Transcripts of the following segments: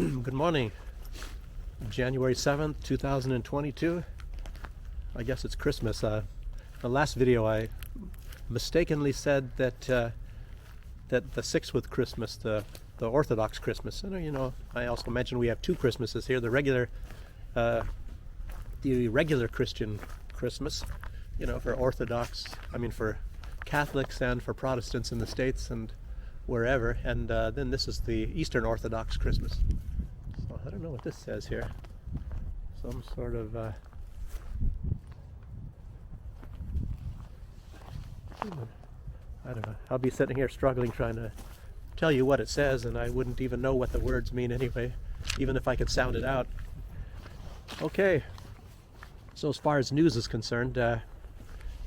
Good morning. January 7th, 2022. I guess it's Christmas. The last video I mistakenly said that that the 6th was Christmas, the Orthodox Christmas. And I also mentioned we have two Christmases here: the regular Christian Christmas, for Orthodox, for Catholics and for Protestants in the States and wherever, and then this is the Eastern Orthodox Christmas. So I don't know what this says here. Some sort of I don't know. I'll be sitting here struggling trying to tell you what it says, and I wouldn't even know what the words mean anyway, even if I could sound it out. Okay, so as far as news is concerned,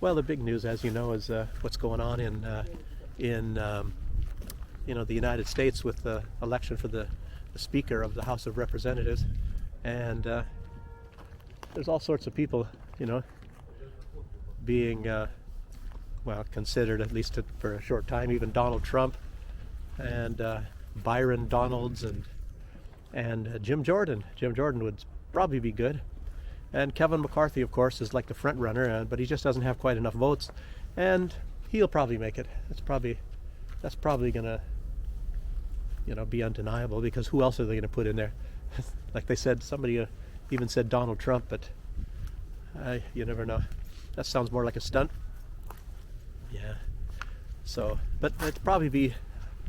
well, the big news, as you know, is what's going on in the United States with the election for the Speaker of the House of Representatives. And there's all sorts of people, being, considered, at least for a short time, even Donald Trump and Byron Donalds and Jim Jordan. Jim Jordan would probably be good. And Kevin McCarthy, of course, is like the front runner, but he just doesn't have quite enough votes. And he'll probably make it. That's probably gonna be undeniable, because who else are they gonna put in there? Like they said, somebody even said Donald Trump, but you never know. That sounds more like a stunt. Yeah. So, but it'd probably be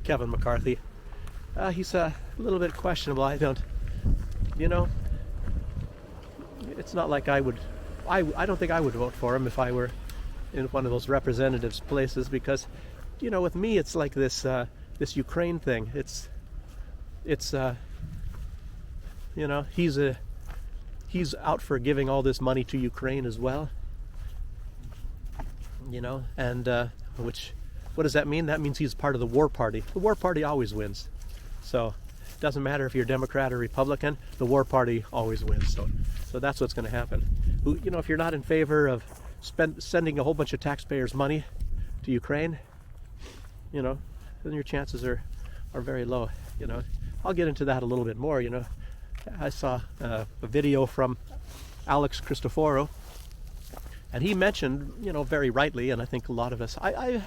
Kevin McCarthy. He's a little bit questionable. I don't think I would vote for him if I were in one of those representatives places, because with me it's like this Ukraine thing. He's out for giving all this money to Ukraine as well. And what does that mean? That means he's part of the war party. The war party always wins. So it doesn't matter if you're Democrat or Republican, the war party always wins. So that's what's going to happen. If you're not in favor of sending a whole bunch of taxpayers' money to Ukraine, then your chances are very low. I'll get into that a little bit more. I saw a video from Alex Christoforou, and he mentioned, very rightly, and I think a lot of us, I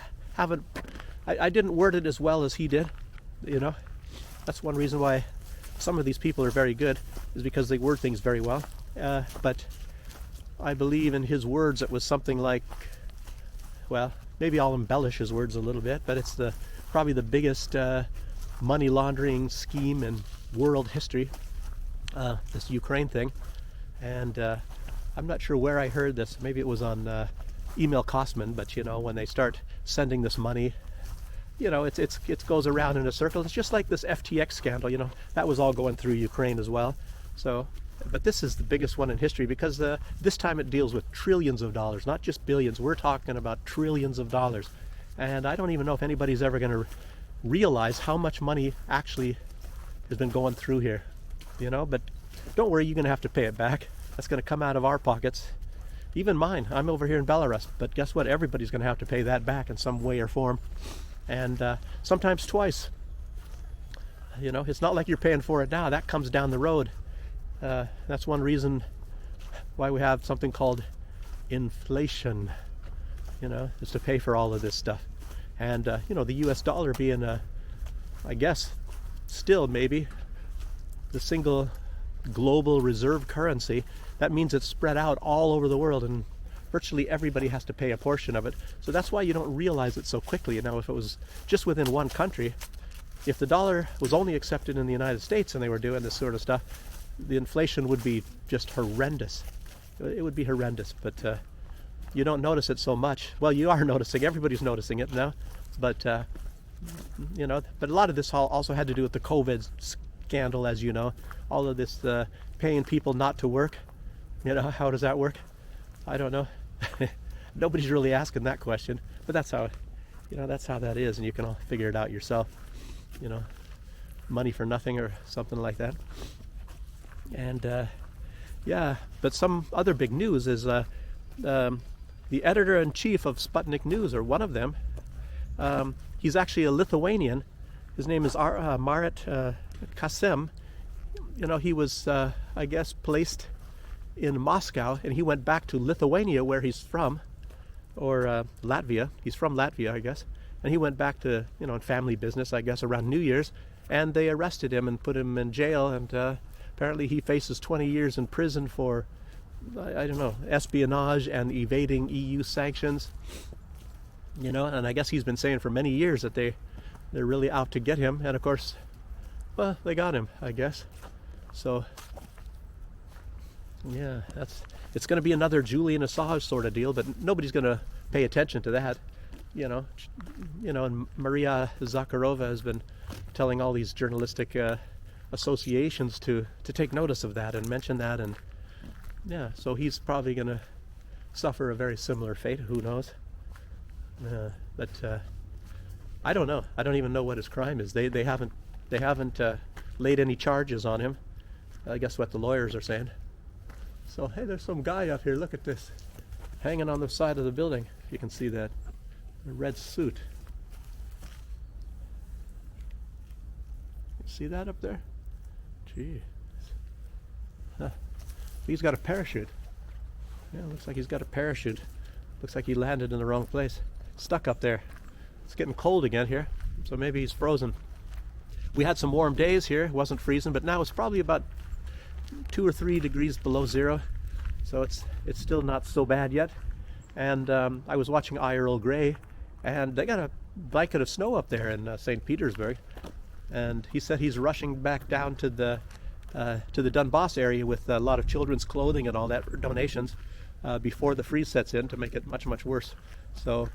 didn't word it as well as he did. That's one reason why some of these people are very good, is because they word things very well. But I believe in his words it was something like, well, maybe I'll embellish his words a little bit, but it's probably the biggest money laundering scheme in world history, this Ukraine thing. And I'm not sure where I heard this. Maybe it was on Email Kosman, but when they start sending this money, it goes around in a circle. It's just like this FTX scandal, that was all going through Ukraine as well. So, but this is the biggest one in history, because this time it deals with trillions of dollars, not just billions. We're talking about trillions of dollars. And I don't even know if anybody's ever going to realize how much money actually has been going through here, but don't worry, you're going to have to pay it back. That's going to come out of our pockets, even mine. I'm over here in Belarus, but guess what? Everybody's going to have to pay that back in some way or form, and sometimes twice. It's not like you're paying for it now. That comes down the road. That's one reason why we have something called inflation, is to pay for all of this stuff. And the US dollar being I guess still maybe the single global reserve currency, that means it's spread out all over the world, and virtually everybody has to pay a portion of it. So that's why you don't realize it so quickly. If it was just within one country, if the dollar was only accepted in the United States and they were doing this sort of stuff, the inflation would be just horrendous. It would be horrendous, but you don't notice it so much. Well, you are noticing. Everybody's noticing it now, but but a lot of this also had to do with the COVID scandal, as you know. All of this paying people not to work. How does that work? I don't know. Nobody's really asking that question, but that's how that is, and you can all figure it out yourself. Money for nothing or something like that. And but some other big news is the editor-in-chief of Sputnik News, or one of them, he's actually a Lithuanian. His name is Marit Kasem, he was, I guess, placed in Moscow, and he went back to Lithuania, where he's from, or Latvia. He's from Latvia, I guess. And he went back to, in family business, I guess, around New Year's, and they arrested him and put him in jail, and apparently he faces 20 years in prison for, I don't know, espionage and evading EU sanctions. And I guess he's been saying for many years that they're really out to get him, and of course, well, they got him, I guess. So, yeah, it's going to be another Julian Assange sort of deal, but nobody's going to pay attention to that. And Maria Zakharova has been telling all these journalistic associations to take notice of that and mention that, and yeah, so he's probably going to suffer a very similar fate. Who knows? But I don't know. I don't even know what his crime is. They haven't laid any charges on him. I guess what the lawyers are saying. So hey, there's some guy up here. Look at this, hanging on the side of the building. You can see that. A red suit. You see that up there? Gee. Huh. He's got a parachute. Yeah, looks like he's got a parachute. Looks like he landed in the wrong place. Stuck up there. It's getting cold again here, so maybe he's frozen. We had some warm days here. It wasn't freezing, but now it's probably about 2 or 3 degrees below zero. So it's still not so bad yet. And I was watching Earl Grey, and they got a blanket of snow up there in St. Petersburg. And he said he's rushing back down to the Donbass area with a lot of children's clothing and all that donations before the freeze sets in to make it much, much worse. So,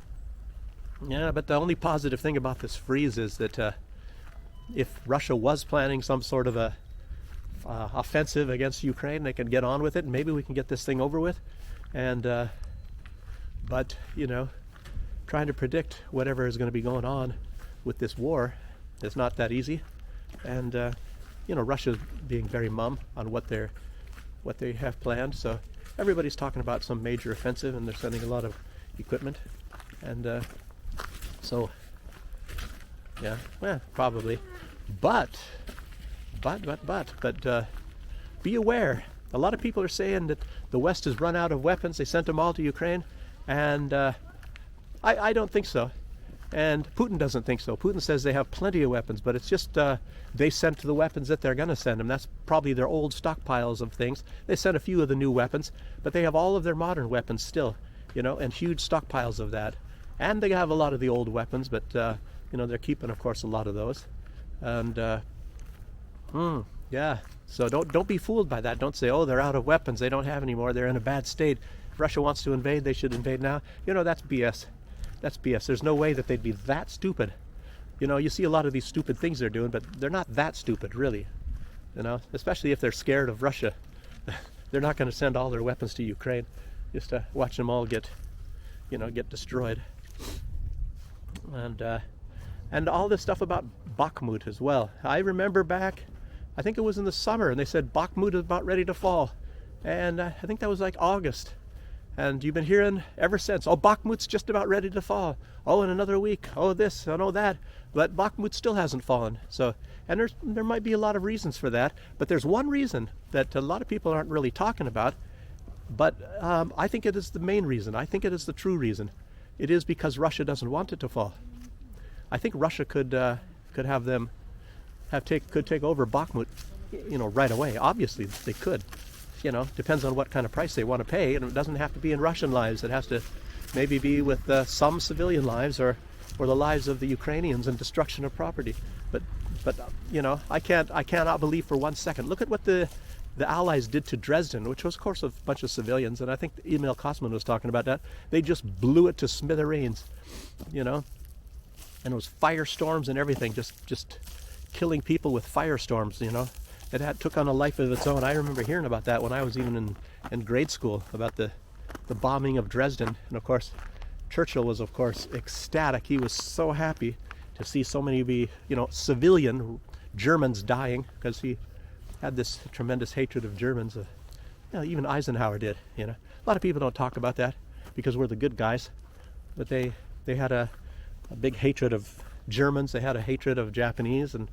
yeah, but the only positive thing about this freeze is that if Russia was planning some sort of a offensive against Ukraine, they can get on with it, and maybe we can get this thing over with. And but trying to predict whatever is going to be going on with this war is not that easy. And Russia's being very mum on what they have planned. So everybody's talking about some major offensive, and they're sending a lot of equipment. And so, yeah, well, probably. But be aware. A lot of people are saying that the West has run out of weapons. They sent them all to Ukraine, and I don't think so. And Putin doesn't think so. Putin says they have plenty of weapons, but it's just they sent the weapons that they're going to send them. That's probably their old stockpiles of things. They sent a few of the new weapons, but they have all of their modern weapons still, and huge stockpiles of that. And they have a lot of the old weapons, but they're keeping, of course, a lot of those. And yeah, so don't be fooled by that. Don't say, oh, they're out of weapons. They don't have any more. They're in a bad state. If Russia wants to invade, they should invade now. That's BS. That's BS. There's no way that they'd be that stupid. You see a lot of these stupid things they're doing, but they're not that stupid, really. Especially if they're scared of Russia. They're not going to send all their weapons to Ukraine just to watch them all get destroyed. And all this stuff about Bakhmut as well. I remember back, I think it was in the summer, and they said Bakhmut is about ready to fall. And I think that was like August. And you've been hearing ever since, oh, Bakhmut's just about ready to fall. Oh, in another week. Oh, this, oh, no, that. But Bakhmut still hasn't fallen. So, and there might be a lot of reasons for that. But there's one reason that a lot of people aren't really talking about. But I think it is the main reason. I think it is the true reason. It is because Russia doesn't want it to fall. I think Russia could take over Bakhmut, right away. Obviously, they could. Depends on what kind of price they want to pay, and it doesn't have to be in Russian lives. It has to maybe be with some civilian lives or the lives of the Ukrainians and destruction of property. But I cannot believe for 1 second. Look at what the Allies did to Dresden, which was, of course, a bunch of civilians, and I think Emil Kosman was talking about that. They just blew it to smithereens, and it was firestorms and everything, just killing people with firestorms, It took on a life of its own. I remember hearing about that when I was even in grade school, about the bombing of Dresden. And of course, Churchill was, of course, ecstatic. He was so happy to see so many civilian Germans dying, because he had this tremendous hatred of Germans. Even Eisenhower did. A lot of people don't talk about that because we're the good guys, but they had a big hatred of Germans. They had a hatred of Japanese, and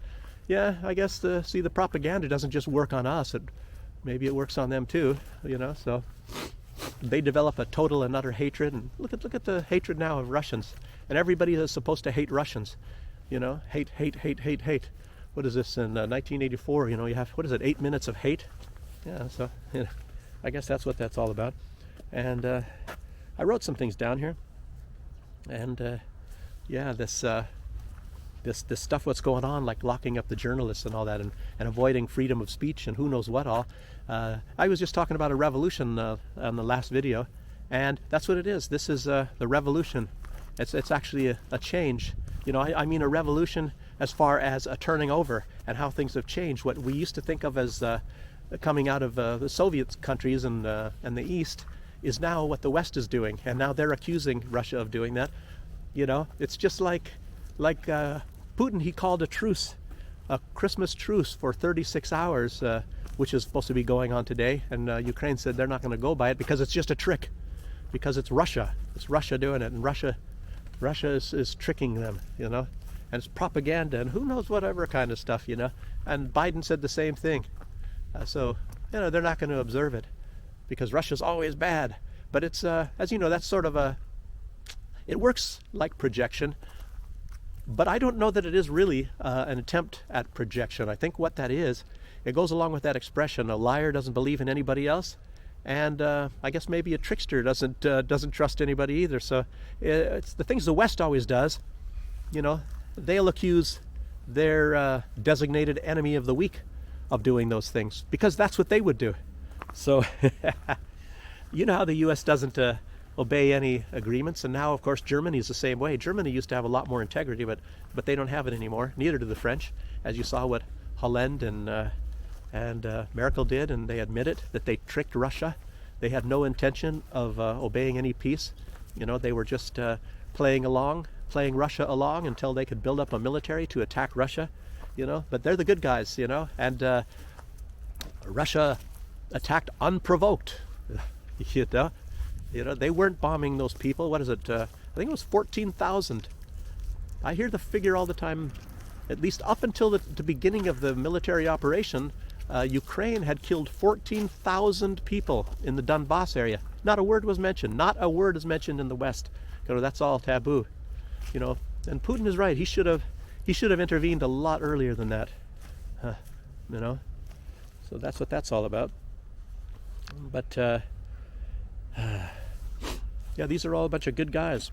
yeah, I guess the propaganda doesn't just work on us. Maybe it works on them too, you know. So they develop a total and utter hatred, and look at the hatred now of Russians, and everybody is supposed to hate Russians, you know, hate. What is this in 1984? You know, you have, what is it, 8 minutes of hate? Yeah, so you know, I guess that's what that's all about. And I wrote some things down here, and yeah, this stuff what's going on, like locking up the journalists and all that, and avoiding freedom of speech and who knows what all. I was just talking about a revolution on the last video, and that's what it is. This is the revolution. It's actually a change. You know, I mean a revolution as far as a turning over and how things have changed. What we used to think of as coming out of the Soviet countries and the East is now what the West is doing, and now they're accusing Russia of doing that. You know, it's just like Putin. He called a truce, a Christmas truce for 36 hours, which is supposed to be going on today, and Ukraine said they're not going to go by it because it's just a trick, because it's Russia. It's Russia doing it, and Russia is tricking them, you know, and it's propaganda and who knows whatever kind of stuff, you know. And Biden said the same thing. So, you know, they're not going to observe it because Russia's always bad. But it's, as you know, that's sort of it works like projection. But I don't know that it is really an attempt at projection. I think what that is, it goes along with that expression: a liar doesn't believe in anybody else, and I guess maybe a trickster doesn't trust anybody either. So it's the things the West always does. You know, they'll accuse their designated enemy of the week of doing those things because that's what they would do. So you know how the U.S. doesn't obey any agreements, and now of course Germany's the same way. Germany used to have a lot more integrity, but they don't have it anymore. Neither do the French, as you saw what Hollande and Merkel did, and they admitted that they tricked Russia. They had no intention of obeying any peace. You know, they were just playing Russia along until they could build up a military to attack Russia. You know, but they're the good guys. You know, and Russia attacked unprovoked. You know, they weren't bombing those people. What is it? I think it was 14,000. I hear the figure all the time. At least up until the beginning of the military operation, Ukraine had killed 14,000 people in the Donbass area. Not a word was mentioned. Not a word is mentioned in the West. You know, that's all taboo. You know, and Putin is right. He should have intervened a lot earlier than that. You know, so that's what that's all about. But yeah, these are all a bunch of good guys.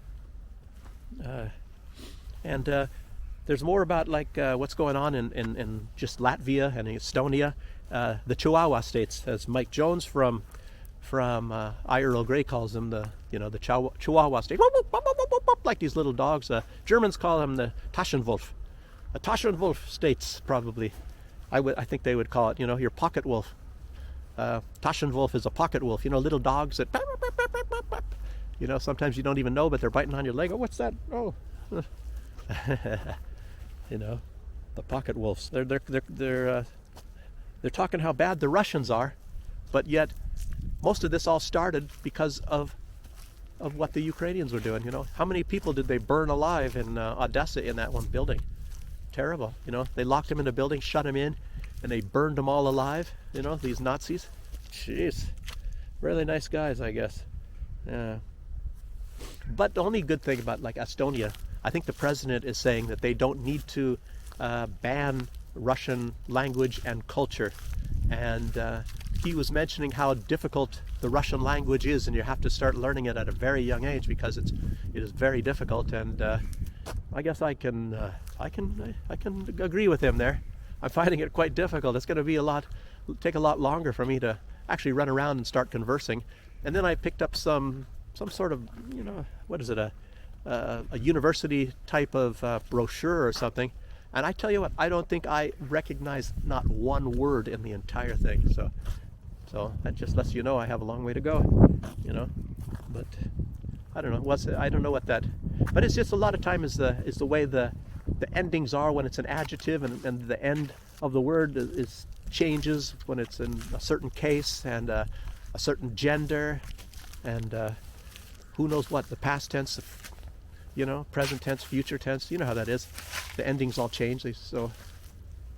And there's more about like what's going on in just Latvia and Estonia, the Chihuahua states, as Mike Jones from I. Earl Grey calls them, the Chihuahua state, like these little dogs. Germans call them the Taschenwolf. A Taschenwolf states, probably. I think they would call it, you know, your pocket wolf. Taschenwolf is a pocket wolf, you know, little dogs that, you know, sometimes you don't even know, but they're biting on your leg. Oh, what's that? Oh, you know, the pocket wolves. They're talking how bad the Russians are, but yet most of this all started because of what the Ukrainians were doing. You know, how many people did they burn alive in Odessa in that one building? Terrible. You know, they locked them in a building, shut them in, and they burned them all alive. You know, these Nazis. Jeez, really nice guys, I guess. Yeah. But the only good thing about like Estonia, I think the president is saying that they don't need to ban Russian language and culture, and he was mentioning how difficult the Russian language is, and you have to start learning it at a very young age because it is very difficult. And I guess I can agree with him there. I'm finding it quite difficult. It's going to take a lot longer for me to actually run around and start conversing. And then I picked up some sort of, you know, what is it, a university type of brochure or something. And I tell you what, I don't think I recognize not one word in the entire thing. So that just lets you know I have a long way to go, you know. But I don't know. I don't know what that. But it's just a lot of time is the way the endings are when it's an adjective, and the end of the word changes when it's in a certain case and a certain gender, and who knows what, the past tense, you know, present tense, future tense. You know how that is. The endings all change. So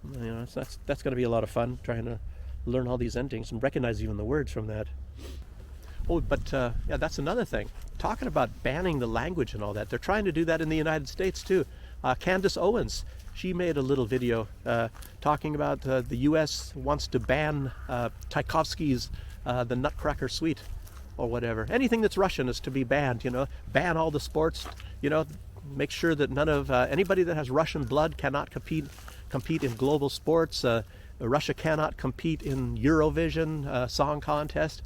You know, so that's going to be a lot of fun trying to learn all these endings and recognize even the words from that. Oh, but yeah, that's another thing. Talking about banning the language and all that, they're trying to do that in the United States too. Candace Owens, she made a little video talking about the U.S. wants to ban Tchaikovsky's The Nutcracker Suite or whatever. Anything that's Russian is to be banned. You know, ban all the sports. You know, make sure that none of anybody that has Russian blood cannot compete in global sports. Russia cannot compete in Eurovision song contest.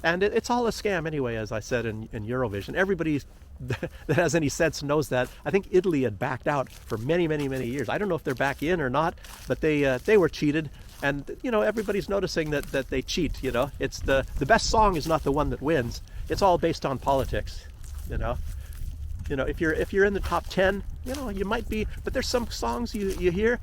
And it's all a scam anyway, as I said in Eurovision. Everybody that has any sense knows that. I think Italy had backed out for many, many, many years. I don't know if they're back in or not, but they were cheated. And, you know, everybody's noticing that they cheat, you know. It's the best song is not the one that wins. It's all based on politics, you know. You know, if you're in the top 10, you know, you might be, but there's some songs you hear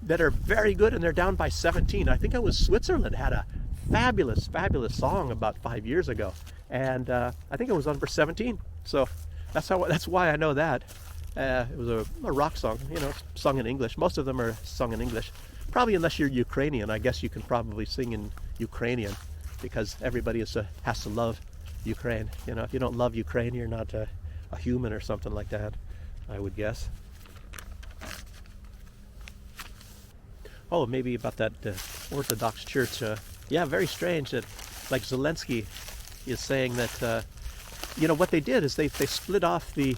that are very good and they're down by 17. I think it was Switzerland had a fabulous song about 5 years ago, and I think it was number 17. So that's why I know that. It was a rock song, you know, sung in English. Most of them are sung in English, probably unless you're Ukrainian. I guess you can probably sing in Ukrainian because everybody has to love Ukraine. You know, if you don't love Ukraine, you're not a human or something like that, I would guess. Oh, maybe about that Orthodox Church. Yeah, very strange that, like, Zelensky is saying that, you know, what they did is they split off the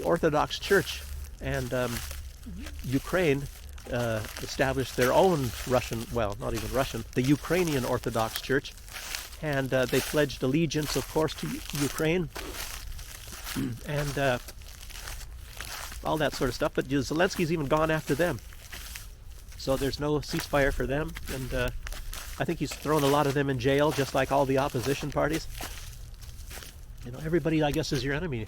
Orthodox Church, and Ukraine established their own Russian, well, not even Russian, the Ukrainian Orthodox Church, and they pledged allegiance, of course, to Ukraine, and all that sort of stuff. But Zelensky's even gone after them. So there's no ceasefire for them, and I think he's thrown a lot of them in jail, just like all the opposition parties. You know, everybody, I guess, is your enemy.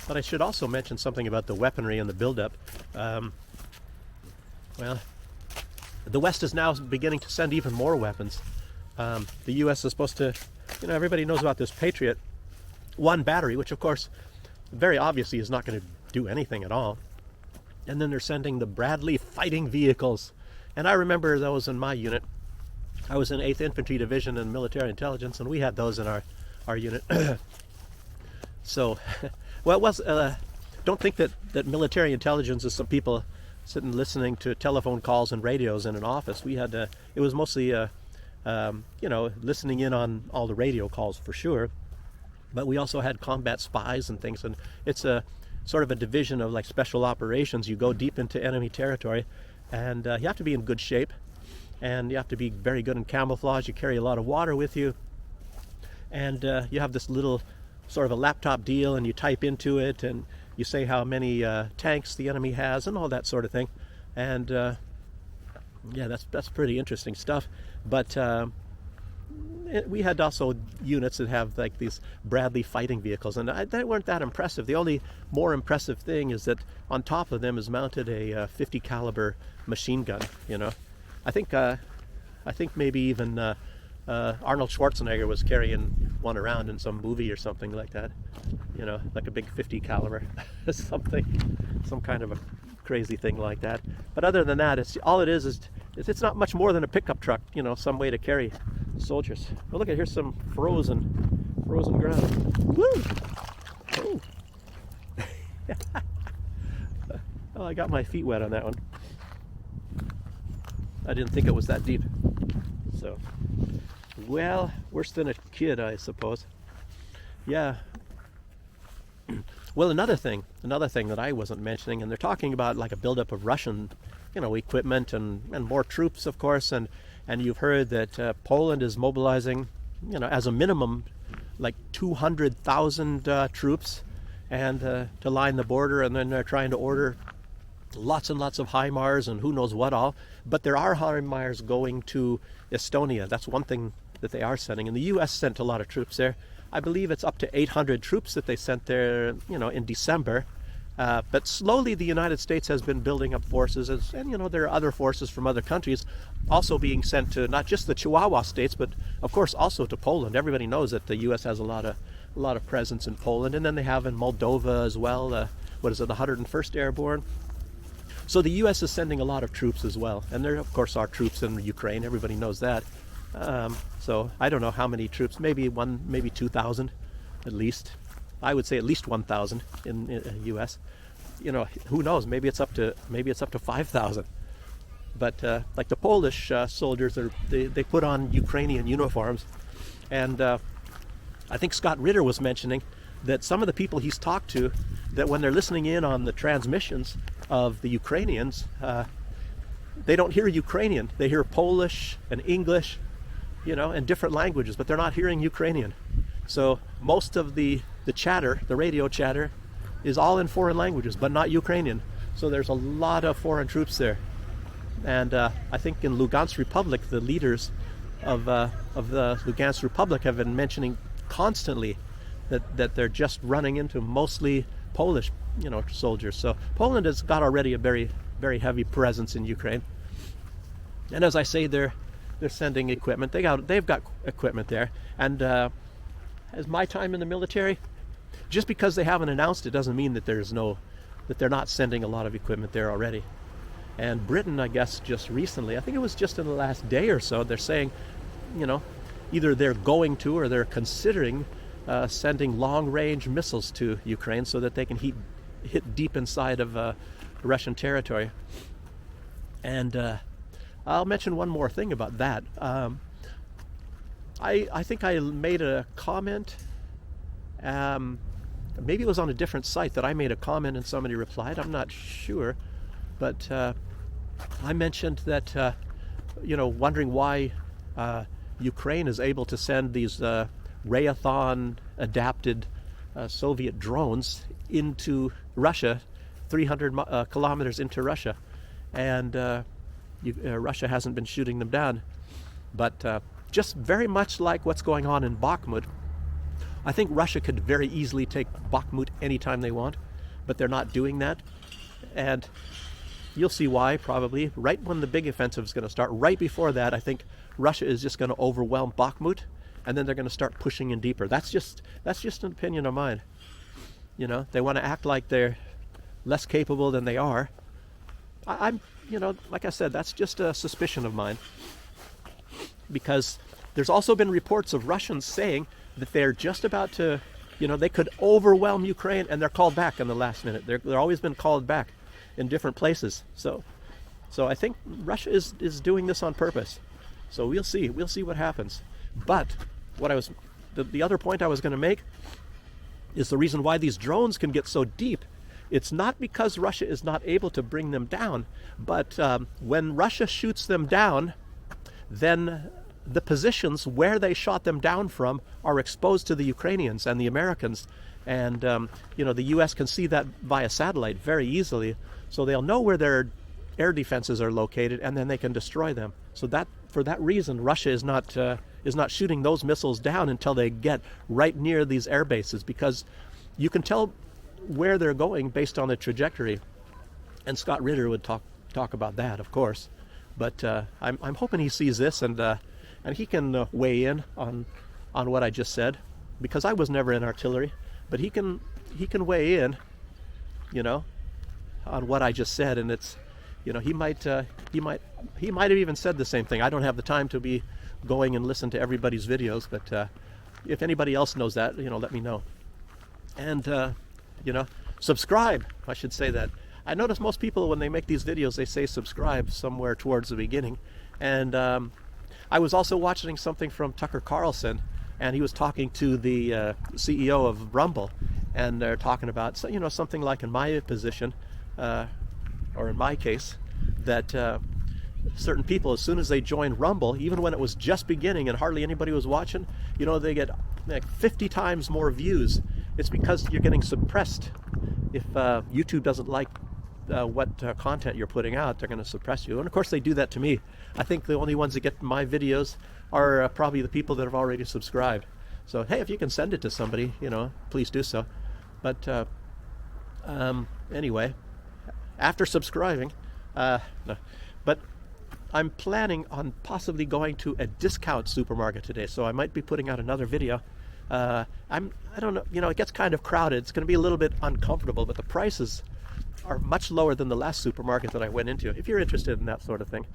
But I should also mention something about the weaponry and the buildup. Well, the West is now beginning to send even more weapons. The U.S. is supposed to, you know, everybody knows about this Patriot 1 battery, which, of course, very obviously is not going to do anything at all. And then they're sending the Bradley fighting vehicles. And I remember those in my unit. I was in 8th Infantry Division in Military Intelligence, and we had those in our unit. So, well, it was, don't think that military intelligence is some people sitting listening to telephone calls and radios in an office. We had, it was mostly, you know, listening in on all the radio calls for sure. But we also had combat spies and things, and it's a sort of a division of like special operations. You go deep into enemy territory, and you have to be in good shape, and you have to be very good in camouflage. You carry a lot of water with you, and you have this little sort of a laptop deal, and you type into it, and you say how many tanks the enemy has, and all that sort of thing. And yeah, that's pretty interesting stuff. But we had also units that have like these Bradley fighting vehicles, and they weren't that impressive. The only more impressive thing is that on top of them is mounted a 50 caliber machine gun. You know, I think maybe even Arnold Schwarzenegger was carrying one around in some movie or something like that. You know, like a big 50 caliber, some kind of a crazy thing like that. But other than that, it's not much more than a pickup truck. You know, some way to carry soldiers. Well, look at here's some frozen ground. Woo! Oh. Oh, I got my feet wet on that one. I didn't think it was that deep. So, well, worse than a kid, I suppose. Yeah. Well, another thing that I wasn't mentioning, and they're talking about like a buildup of Russian, you know, equipment and more troops, of course, and you've heard that Poland is mobilizing, you know, as a minimum, like 200,000 troops, and to line the border, and then they're trying to order lots and lots of HIMARS and who knows what all. But there are HIMARS going to Estonia. That's one thing that they are sending, and the U.S. sent a lot of troops there. I believe it's up to 800 troops that they sent there, you know, in December. But slowly the United States has been building up forces, and you know, there are other forces from other countries also being sent to not just the Chihuahua states, but of course also to Poland. Everybody knows that the U.S. has a lot of presence in Poland, and then they have in Moldova as well. What is it, the 101st Airborne? So the U.S. is sending a lot of troops as well, and there of course are troops in Ukraine. Everybody knows that. So I don't know how many troops, maybe 2,000 at least. I would say at least 1,000 in the U.S. You know, who knows? Maybe it's up to 5,000. But like the Polish soldiers, they put on Ukrainian uniforms, and I think Scott Ritter was mentioning that some of the people he's talked to, that when they're listening in on the transmissions of the Ukrainians, they don't hear Ukrainian. They hear Polish and English, you know, and different languages, but they're not hearing Ukrainian. So most of the chatter, the radio chatter, is all in foreign languages, but not Ukrainian. So there's a lot of foreign troops there. And I think in Lugansk Republic, the leaders of the Lugansk Republic have been mentioning constantly that they're just running into mostly Polish, you know, soldiers. So Poland has got already a very, very heavy presence in Ukraine. And as I say, they're sending equipment. They've got equipment there. And as my time in the military, just because they haven't announced it doesn't mean that they're not sending a lot of equipment there already. And Britain, I guess, just recently, I think it was just in the last day or so, they're saying, you know, either they're going to or they're considering sending long-range missiles to Ukraine so that they can hit deep inside of Russian territory. And I'll mention one more thing about that. I think I made a comment, maybe it was on a different site that I made a comment and somebody replied, I'm not sure, but I mentioned that, you know, wondering why Ukraine is able to send these Raytheon adapted Soviet drones into Russia, 300 kilometers into Russia, and Russia hasn't been shooting them down. But just very much like what's going on in Bakhmut, I think Russia could very easily take Bakhmut anytime they want, but they're not doing that. And you'll see why, probably. Right when the big offensive is going to start, right before that, I think Russia is just going to overwhelm Bakhmut, and then they're going to start pushing in deeper. That's just an opinion of mine. You know, they want to act like they're less capable than they are. I'm, you know, like I said, that's just a suspicion of mine. Because there's also been reports of Russians saying that they're just about to, you know, they could overwhelm Ukraine, and they're called back in the last minute. They're always been called back in different places. So I think Russia is doing this on purpose. So we'll see what happens. But what the other point I was going to make is the reason why these drones can get so deep. It's not because Russia is not able to bring them down, but when Russia shoots them down, then the positions where they shot them down from are exposed to the Ukrainians and the Americans. And, you know, the U.S. can see that via satellite very easily. So they'll know where their air defenses are located, and then they can destroy them. So that, for that reason, Russia is not shooting those missiles down until they get right near these air bases, because you can tell where they're going based on the trajectory. And Scott Ritter would talk about that, of course. But I'm hoping he sees this and he can weigh in on what I just said, because I was never in artillery, but he can weigh in, you know, on what I just said. And it's, you know, he might have even said the same thing. I don't have the time to be going and listen to everybody's videos, but if anybody else knows that, you know, let me know. And you know, subscribe. I should say that. I notice most people, when they make these videos, they say subscribe somewhere towards the beginning. And I was also watching something from Tucker Carlson, and he was talking to the CEO of Rumble, and they're talking about, you know, something like in my position, or in my case, that certain people, as soon as they joined Rumble, even when it was just beginning and hardly anybody was watching, you know, they get like 50 times more views. It's because you're getting suppressed. If YouTube doesn't like what content you're putting out, they're going to suppress you. And of course they do that to me. I think the only ones that get my videos are probably the people that have already subscribed. So hey, if you can send it to somebody, you know, please do so. But anyway, after subscribing, no. But I'm planning on possibly going to a discount supermarket today, so I might be putting out another video. I don't know, you know, it gets kind of crowded. It's going to be a little bit uncomfortable, but the prices are much lower than the last supermarket that I went into, if you're interested in that sort of thing.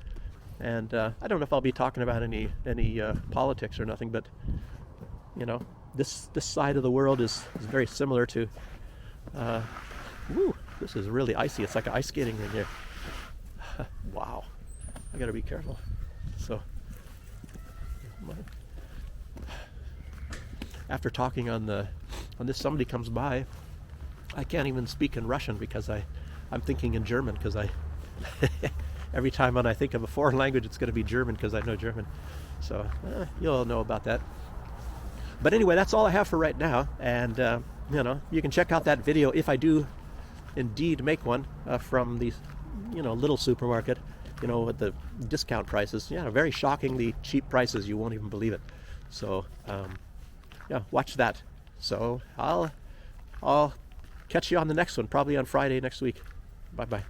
And I don't know if I'll be talking about any politics or nothing, but you know, this side of the world is very similar to. Woo, this is really icy. It's like an ice skating ring here. Wow, I gotta be careful. So, after talking on this, somebody comes by. I can't even speak in Russian because I'm thinking in German because every time when I think of a foreign language, it's going to be German because I know German. So you'll know about that. But anyway, that's all I have for right now. And you know, you can check out that video if I do indeed make one from the little supermarket. You know, at the discount prices. Yeah, very shockingly cheap prices. You won't even believe it. So yeah, watch that. So I'll catch you on the next one, probably on Friday next week. Bye bye.